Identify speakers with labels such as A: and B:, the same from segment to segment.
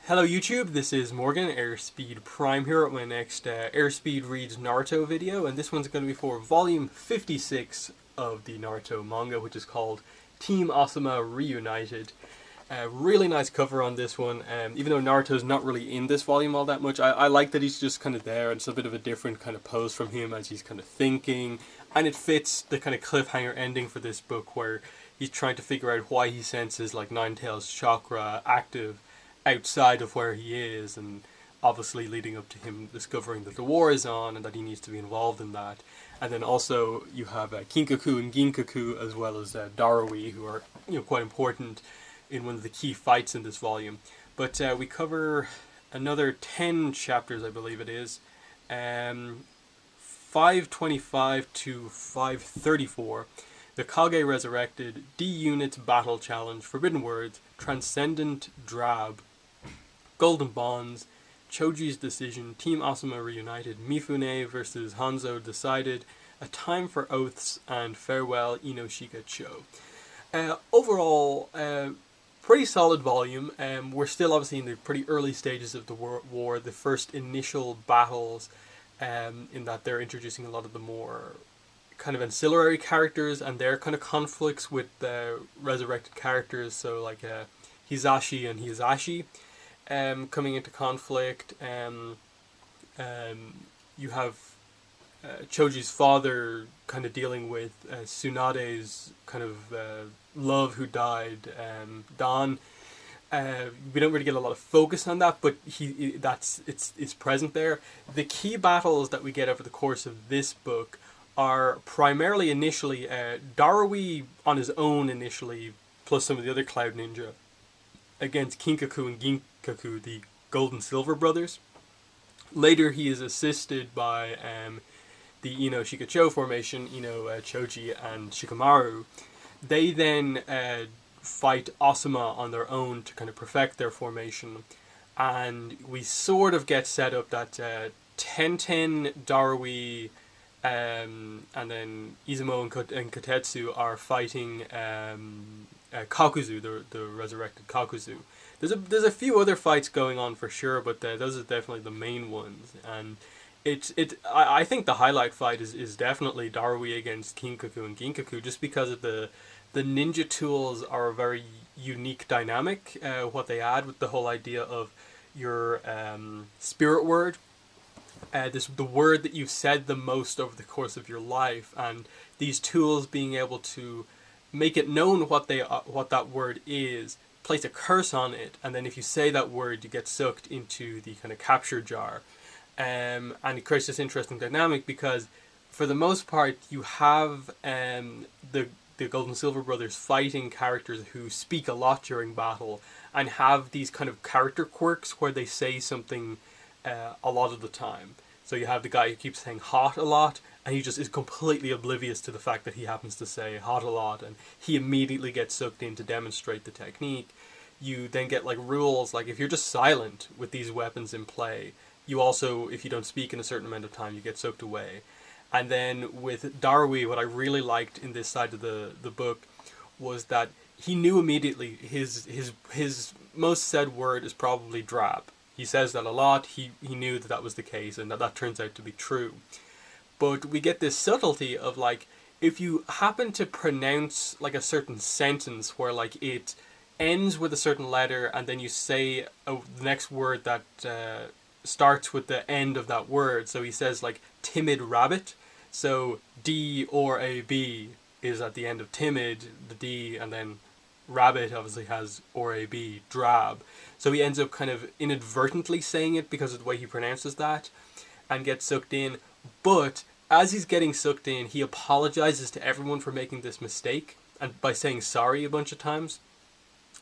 A: Hello YouTube, this is Morgan, Airspeed Prime here at my next Airspeed Reads Naruto video, and this one's going to be for volume 56 of the Naruto manga, which is called Team Asuma Reunited. Really nice cover on this one, even though Naruto's not really in this volume all that much. I like that he's just kind of there, and it's a bit of a different kind of pose from him as he's kind of thinking, and it fits the kind of cliffhanger ending for this book where he's trying to figure out why he senses like Nine-Tails chakra active outside of where he is, and obviously leading up to him discovering that the war is on and that he needs to be involved in that. And then also you have Kinkaku and Ginkaku, as well as Darui, who are quite important in one of the key fights in this volume. But we cover another 10 chapters, I believe it is, 525 to 534. The Kage Resurrected, D-Unit Battle Challenge, Forbidden Words, Transcendent Drab, Golden Bonds, Choji's Decision, Team Asuma Reunited, Mifune versus Hanzo Decided, A Time for Oaths, and Farewell Inoshika Cho. Overall, pretty solid volume. We're still obviously in the pretty early stages of the war, the first initial battles, in that they're introducing a lot of the more kind of ancillary characters and their kind of conflicts with the resurrected characters, so like Hizashi and Hizashi coming into conflict. You have Choji's father kind of dealing with Tsunade's kind of love who died, Dan. We don't really get a lot of focus on that, but it's present there. The key battles that we get over the course of this book are primarily initially Darui on his own initially, plus some of the other Cloud Ninja, against Kinkaku and Ginkaku, the Gold and Silver brothers. Later he is assisted by the Ino-Shikacho formation, Choji and Shikamaru. They then fight Asuma on their own to kind of perfect their formation, and we sort of get set up that Tenten, Darui, and then Izumo and Kotetsu are fighting Kakuzu, the resurrected Kakuzu. There's a few other fights going on for sure, but those are definitely the main ones. And I think the highlight fight is definitely Darui against Kinkaku and Ginkaku, just because of the ninja tools are a very unique dynamic. What they add with the whole idea of your spirit word. The word that you've said the most over the course of your life, and these tools being able to make it known what that word is, place a curse on it, and then if you say that word, you get sucked into the kind of capture jar, and it creates this interesting dynamic because, for the most part, you have the Gold and Silver brothers fighting characters who speak a lot during battle and have these kind of character quirks where they say something a lot of the time. So you have the guy who keeps saying hot a lot, and he just is completely oblivious to the fact that he happens to say hot a lot, and he immediately gets sucked in to demonstrate the technique. You then get like rules, like if you're just silent with these weapons in play, you also, if you don't speak in a certain amount of time, you get sucked away. And then with Darui, what I really liked in this side of the book was that he knew immediately his most said word is probably drab. He says that a lot. He knew that was the case, and that turns out to be true. But we get this subtlety of like, if you happen to pronounce like a certain sentence where like it ends with a certain letter, and then you say the next word that starts with the end of that word. So he says like timid rabbit. So D or A B is at the end of timid, the D, and then rabbit obviously has or A B, drab. So he ends up kind of inadvertently saying it because of the way he pronounces that, and gets sucked in. But as he's getting sucked in, he apologizes to everyone for making this mistake, and by saying sorry a bunch of times.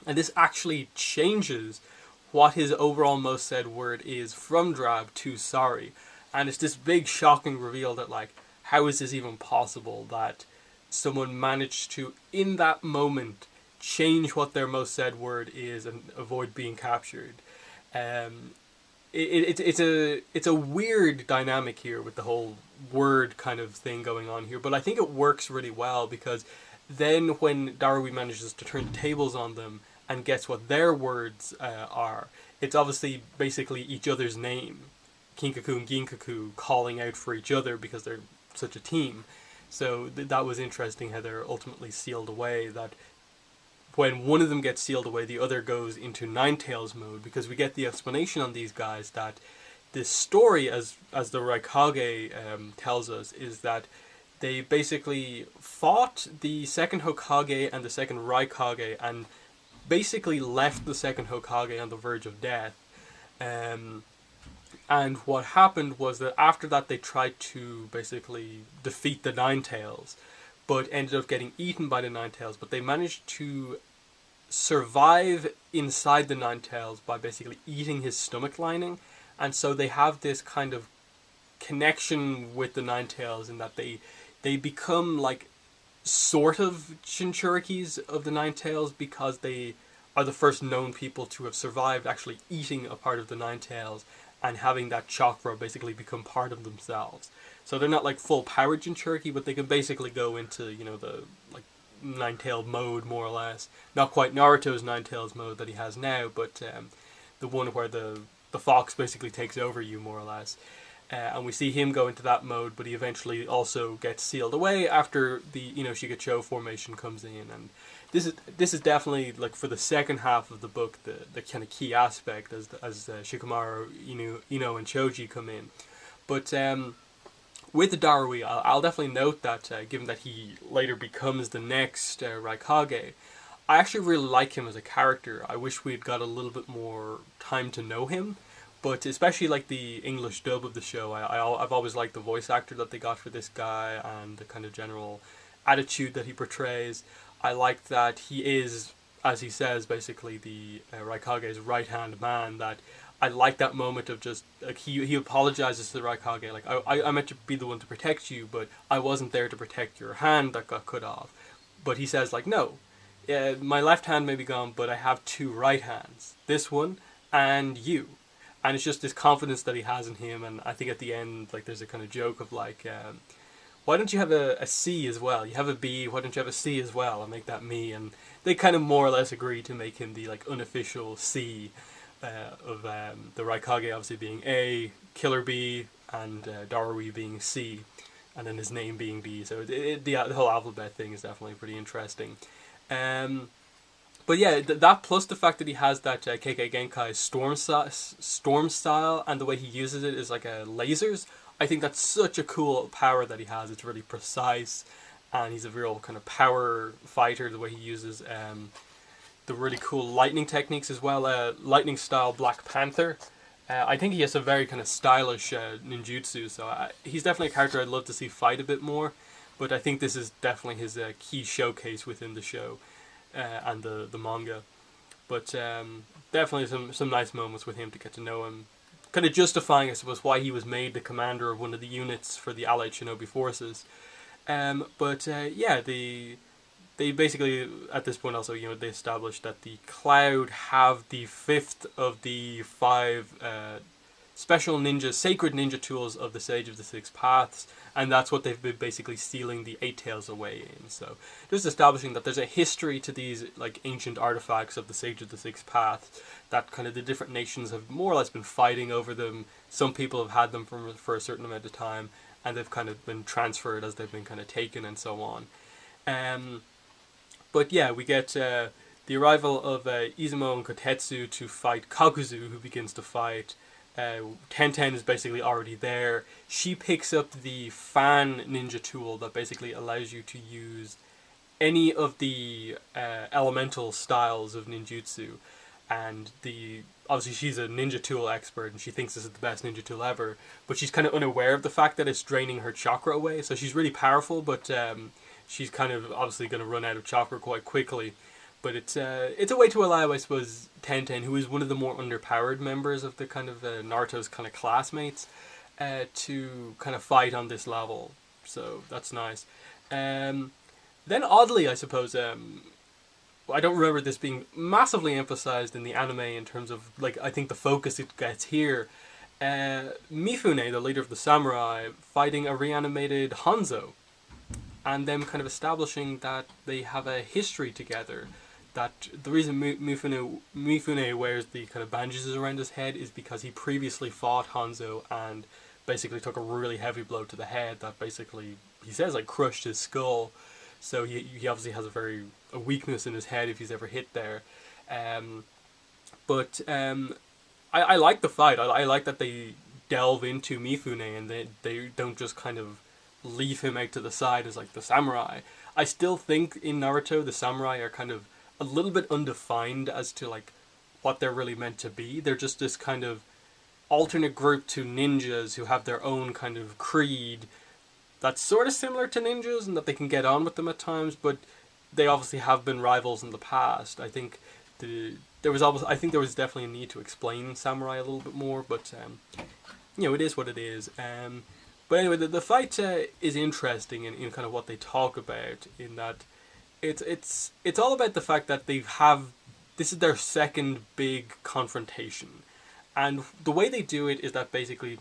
A: And this actually changes what his overall most said word is from drab to sorry. And it's this big shocking reveal that like, how is this even possible that someone managed to, in that moment, change what their most said word is and avoid being captured. It's a weird dynamic here with the whole word kind of thing going on here, but I think it works really well because then when Darui manages to turn the tables on them and guess what their words are. It's obviously basically each other's name. Kinkaku and Ginkaku calling out for each other because they're such a team. So that was interesting how they're ultimately sealed away. That when one of them gets sealed away, the other goes into Ninetales mode, because we get the explanation on these guys that this story, as the Raikage tells us, is that they basically fought the second Hokage and the second Raikage and basically left the second Hokage on the verge of death. And what happened was that after that they tried to basically defeat the Ninetales, but ended up getting eaten by the Ninetales. But they managed to survive inside the Ninetales by basically eating his stomach lining. And so they have this kind of connection with the Ninetales in that they become like sort of Jinchurikis of the Ninetales, because they are the first known people to have survived actually eating a part of the Ninetales and having that chakra basically become part of themselves. So they're not like full powered Jinchuriki, but they can basically go into, you know, the like Ninetale mode more or less. Not quite Naruto's Ninetales mode that he has now, but the one where the fox basically takes over you more or less. And we see him go into that mode, but he eventually also gets sealed away after the Shigacho formation comes in. And this is definitely, like, for the second half of the book, the kind of key aspect as Shikamaru, Ino, and Choji come in. But with the Darui, I'll definitely note that given that he later becomes the next Raikage, I actually really like him as a character. I wish we'd got a little bit more time to know him. But especially like the English dub of the show, I've always liked the voice actor that they got for this guy and the kind of general attitude that he portrays. I like that he is, as he says, basically the Raikage's right-hand man. That I like that moment of just, like, he apologizes to the Raikage, like, I meant to be the one to protect you, but I wasn't there to protect your hand that got cut off. But he says, like, no, my left hand may be gone, but I have two right hands. This one and you. And it's just this confidence that he has in him. And I think at the end, like, there's a kind of joke of like, why don't you have a C as well? You have a B, why don't you have a C as well and make that me? And they kind of more or less agree to make him the like unofficial C of the Raikage obviously being A, Killer B, and Darui being C, and then his name being B. So the whole alphabet thing is definitely pretty interesting. But yeah, that plus the fact that he has that KK Genkai storm style, and the way he uses it is like lasers. I think that's such a cool power that he has. It's really precise, and he's a real kind of power fighter. The way he uses the really cool lightning techniques as well. Lightning style Black Panther. I think he has a very kind of stylish ninjutsu. So he's definitely a character I'd love to see fight a bit more. But I think this is definitely his key showcase within the show. And the manga, but definitely some nice moments with him to get to know him, kind of justifying, I suppose, why he was made the commander of one of the units for the Allied Shinobi forces. But they basically at this point also they established that the Cloud have the fifth of the five special sacred ninja tools of the Sage of the Six Paths, and that's what they've been basically sealing the Eight Tails away in. So just establishing that there's a history to these like ancient artifacts of the Sage of the Six Paths, that kind of the different nations have more or less been fighting over them. Some people have had them for a certain amount of time, and they've kind of been transferred as they've been kind of taken and so on. But yeah, we get the arrival of Izumo and Kotetsu to fight Kakuzu, who begins to fight. Tenten is basically already there. She picks up the fan ninja tool that basically allows you to use any of the elemental styles of ninjutsu. And obviously she's a ninja tool expert and she thinks this is the best ninja tool ever, but she's kind of unaware of the fact that it's draining her chakra away. So she's really powerful, but she's kind of obviously going to run out of chakra quite quickly. But it's a way to allow, I suppose, Tenten, who is one of the more underpowered members of the kind of Naruto's kind of classmates, to kind of fight on this level. So that's nice. Then oddly, I suppose, I don't remember this being massively emphasized in the anime in terms of, like, I think the focus it gets here. Mifune, the leader of the samurai, fighting a reanimated Hanzo. And them kind of establishing that they have a history together. that the reason Mifune wears the kind of bandages around his head is because he previously fought Hanzo and basically took a really heavy blow to the head that basically, he says, like crushed his skull. So he obviously has a weakness in his head if he's ever hit there. Um, but I like the fight. I like that they delve into Mifune and they don't just kind of leave him out to the side as like the samurai. I still think in Naruto the samurai are kind of a little bit undefined as to like what they're really meant to be. They're just this kind of alternate group to ninjas who have their own kind of creed that's sort of similar to ninjas and that they can get on with them at times, but they obviously have been rivals in the past. I think I think there was definitely a need to explain samurai a little bit more, but it is what it is. But anyway, the fight is interesting in kind of what they talk about. In that, it's all about the fact that this is their second big confrontation, and the way they do it is that basically,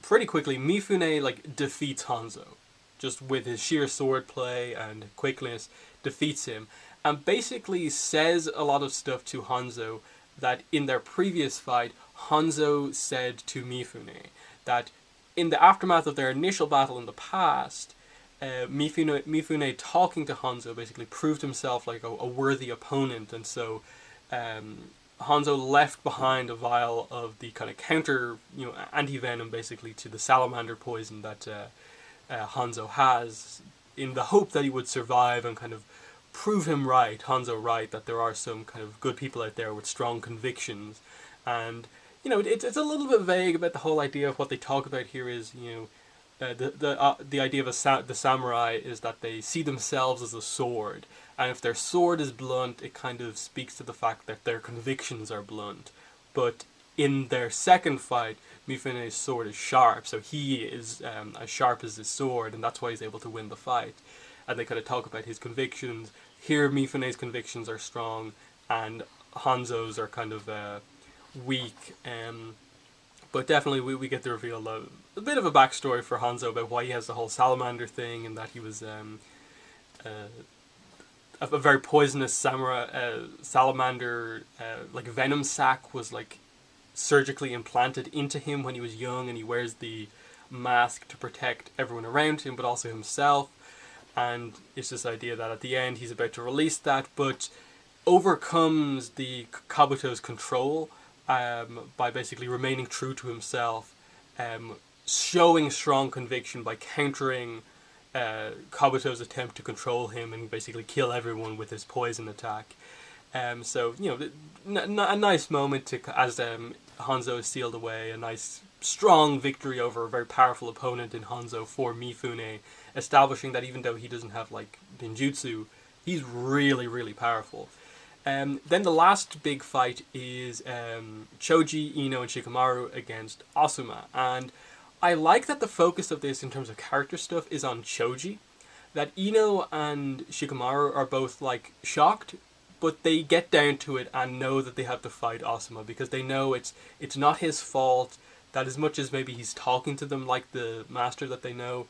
A: pretty quickly, Mifune like defeats Hanzo, just with his sheer swordplay and quickness, defeats him, and basically says a lot of stuff to Hanzo that in their previous fight Hanzo said to Mifune, that in the aftermath of their initial battle in the past, Mifune talking to Hanzo basically proved himself like a worthy opponent, and so Hanzo left behind a vial of the kind of counter, anti-venom basically to the salamander poison that Hanzo has, in the hope that he would survive and kind of prove Hanzo right, that there are some kind of good people out there with strong convictions. And it's a little bit vague about the whole idea of what they talk about here is, the idea of the samurai is that they see themselves as a sword, and if their sword is blunt, it kind of speaks to the fact that their convictions are blunt. But in their second fight, Mifune's sword is sharp, so he is as sharp as his sword, and that's why he's able to win the fight. And they kind of talk about his convictions. Here, Mifune's convictions are strong, and Hanzo's are kind of weak. But definitely we get to reveal a bit of a backstory for Hanzo about why he has the whole salamander thing, and that he was a very poisonous salamander, like venom sac was like surgically implanted into him when he was young, and he wears the mask to protect everyone around him, but also himself. And it's this idea that at the end he's about to release that, but overcomes the Kabuto's control by basically remaining true to himself, showing strong conviction by countering Kabuto's attempt to control him and basically kill everyone with his poison attack. So a nice moment as Hanzo is sealed away, a nice strong victory over a very powerful opponent in Hanzo for Mifune, establishing that even though he doesn't have like ninjutsu, he's really, really powerful. Then the last big fight is Choji, Ino, and Shikamaru against Asuma. And I like that the focus of this in terms of character stuff is on Choji. That Ino and Shikamaru are both like shocked, but they get down to it and know that they have to fight Asuma because they know it's not his fault. That as much as maybe he's talking to them like the master that they know,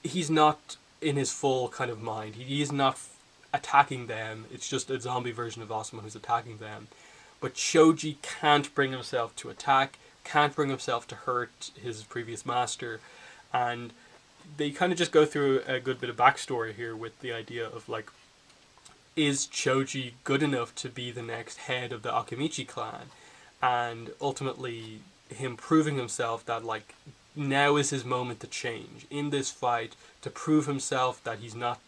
A: he's not in his full kind of mind. He is not attacking them. It's just a zombie version of Asuma who's attacking them. But Choji can't bring himself to attack, can't bring himself to hurt his previous master, and they kind of just go through a good bit of backstory here with the idea of like, is Choji good enough to be the next head of the Akimichi clan? And ultimately him proving himself that like now is his moment to change in this fight, to prove himself that he's not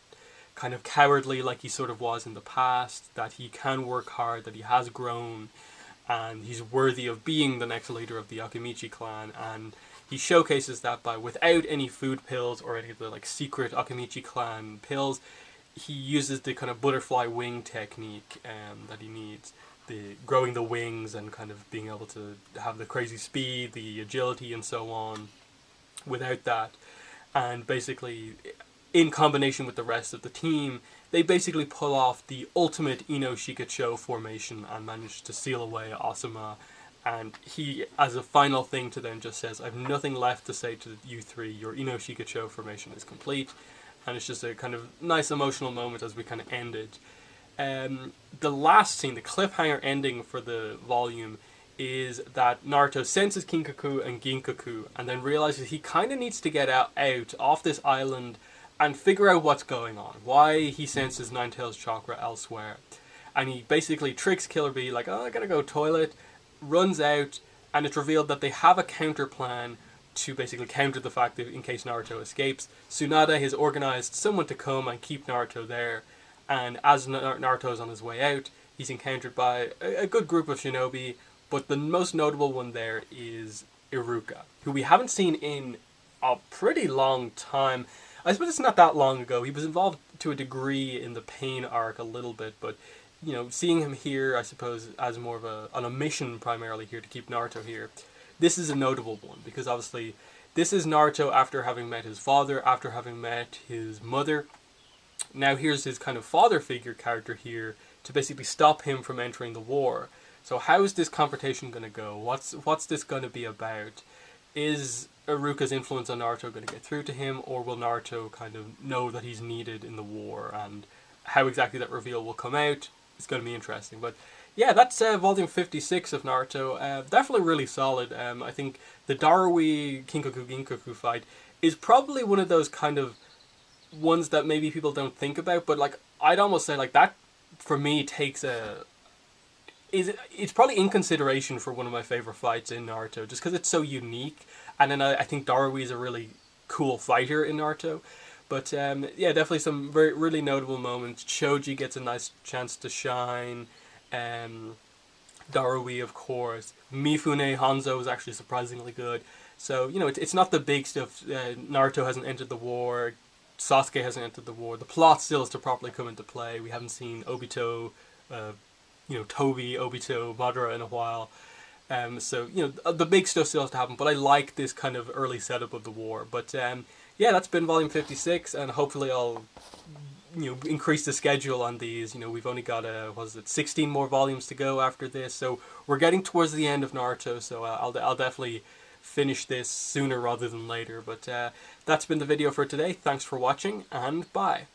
A: kind of cowardly like he sort of was in the past, that he can work hard, that he has grown, and he's worthy of being the next leader of the Akimichi clan. And he showcases that by, without any food pills or any of the like secret Akimichi clan pills, he uses the kind of butterfly wing technique that he needs, the growing the wings and kind of being able to have the crazy speed, the agility, and so on. Without that, and basically, in combination with the rest of the team, they basically pull off the ultimate Ino Shikacho formation and manage to seal away Asuma. And he, as a final thing to them, just says, "I have nothing left to say to you three. Your Ino Shikacho formation is complete." And it's just a kind of nice emotional moment as we kind of end it. The last scene, the cliffhanger ending for the volume, is that Naruto senses Kinkaku and Ginkaku, and then realizes he kind of needs to get out off this island and figure out what's going on, why he senses Ninetales chakra elsewhere. And he basically tricks Killer Bee, like, oh, I gotta go toilet, runs out, and it's revealed that they have a counter plan to basically counter the fact that in case Naruto escapes, Tsunade has organized someone to come and keep Naruto there, and as Naruto is on his way out, he's encountered by a good group of shinobi, but the most notable one there is Iruka, who we haven't seen in a pretty long time. I suppose it's not that long ago. He was involved to a degree in the Pain arc a little bit, but you know, seeing him here, I suppose, as more of on a mission primarily here to keep Naruto here, this is a notable one, because obviously this is Naruto after having met his father, after having met his mother. Now here's his kind of father figure character here to basically stop him from entering the war. So how is this confrontation going to go? What's this going to be about? Is Iruka's influence on Naruto going to get through to him, or will Naruto kind of know that he's needed in the war? And how exactly that reveal will come out is going to be interesting. But yeah, that's volume 56 of Naruto. Definitely really solid. I think the Darui Kinkaku Ginkaku fight is probably one of those kind of ones that maybe people don't think about, but like I'd almost say like that for me takes it's probably in consideration for one of my favorite fights in Naruto, just because it's so unique. And then I think Darui is a really cool fighter in Naruto. But yeah, definitely some really notable moments. Choji gets a nice chance to shine. Darui, of course. Mifune Hanzo is actually surprisingly good. So, you know, it's not the big stuff. Naruto hasn't entered the war. Sasuke hasn't entered the war. The plot still is to properly come into play. We haven't seen Obito, Tobi, Obito, Madara in a while. So, you know, the big stuff still has to happen. But I like this kind of early setup of the war. But yeah, that's been volume 56, and hopefully I'll, you know, increase the schedule on these. You know, we've only got 16 more volumes to go after this, so we're getting towards the end of Naruto. So I'll definitely finish this sooner rather than later. But that's been the video for today. Thanks for watching, and bye.